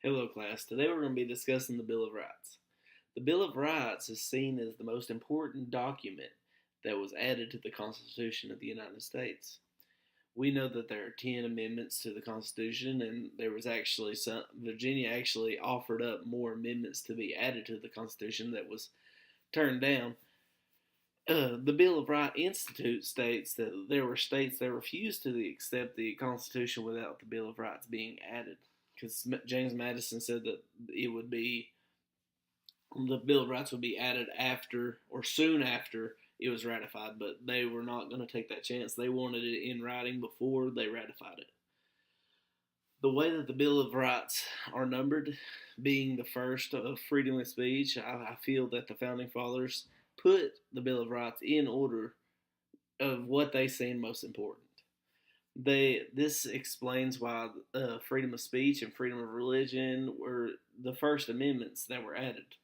Hello, class. Today we're going to be discussing the Bill of Rights. The Bill of Rights is seen as the most important document that was added to the Constitution of the United States. We know that there are 10 amendments to the Constitution, and there was actually Virginia actually offered up more amendments to be added to the Constitution that was turned down. The Bill of Rights Institute states that there were states that refused to accept the Constitution without the Bill of Rights being added, because James Madison said that it would be the Bill of Rights would be added after or soon after it was ratified, but they were not going to take that chance. They wanted it in writing before they ratified it. The way that the Bill of Rights are numbered, being the first of freedom of speech, I feel that the Founding Fathers put the Bill of Rights in order of what they seem most important. This explains why freedom of speech and freedom of religion were the first amendments that were added.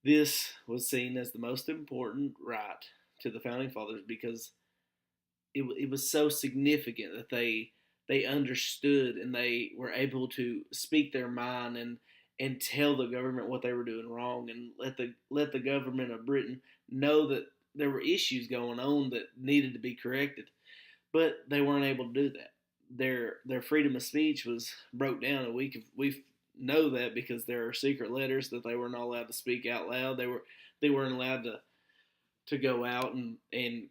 This was seen as the most important right to the Founding Fathers because it was so significant that they understood and they were able to speak their mind and tell the government what they were doing wrong and let the government of Britain know that there were issues going on that needed to be corrected, but they weren't able to do that. Their freedom of speech was broke down, and we know that because there are secret letters that they were not allowed to speak out loud. They weren't allowed to go out and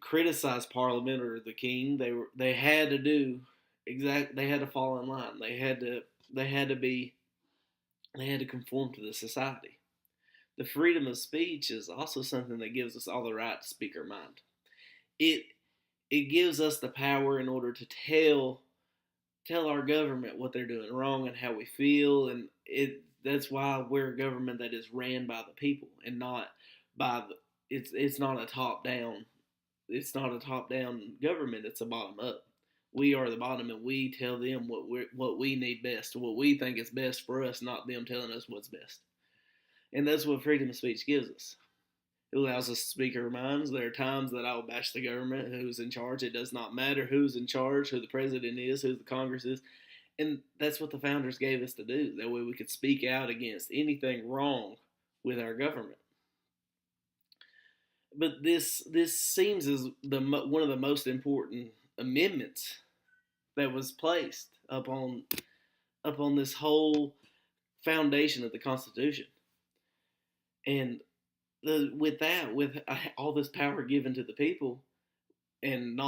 criticize Parliament or the King. They had to do they had to fall in line. They had to conform to the society. The freedom of speech is also something that gives us all the right to speak our mind. It gives us the power in order to tell our government what they're doing wrong and how we feel, and that's why we're a government that is ran by the people and not by the it's not a top down government. It's a bottom up. We are the bottom, and we tell them what we need best, what we think is best for us, not them telling us what's best. And that's what freedom of speech gives us. It allows us to speak our minds. There are times that I will bash the government, who's in charge. It does not matter who's in charge, who the president is, who the Congress is. And that's what the founders gave us to do. That way we could speak out against anything wrong with our government. But this seems as one of the most important amendments that was placed upon this whole foundation of the Constitution. And with all this power given to the people, and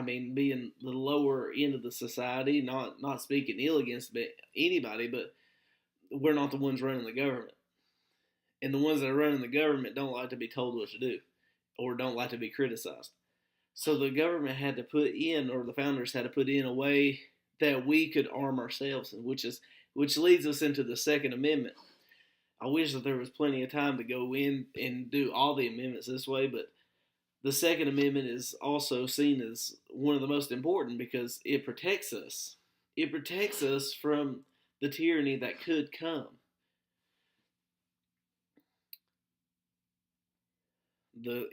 being the lower end of the society, not speaking ill against anybody, but we're not the ones running the government. And the ones that are running the government don't like to be told what to do or don't like to be criticized. So the government had to put in, or the founders had to put in, a way that we could arm ourselves, which leads us into the Second Amendment. I wish that there was plenty of time to go in and do all the amendments this way, but the Second Amendment is also seen as one of the most important because it protects us. It protects us from the tyranny that could come.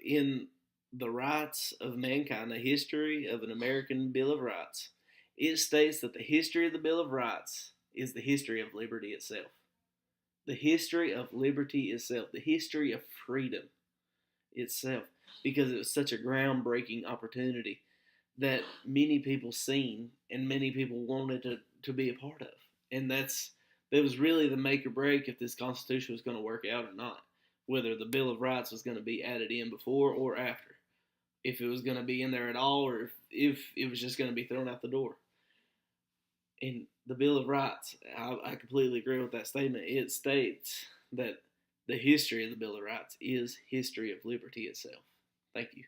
In the Rights of Mankind, a history of an American Bill of Rights, it states that the history of the Bill of Rights is the history of liberty itself. The history of liberty itself, the history of freedom itself, because it was such a groundbreaking opportunity that many people seen and many people wanted to be a part of. And that was really the make or break if this Constitution was going to work out or not, whether the Bill of Rights was going to be added in before or after, if it was going to be in there at all, or if it was just going to be thrown out the door. And the Bill of Rights, I completely agree with that statement. It states that the history of the Bill of Rights is history of liberty itself. Thank you.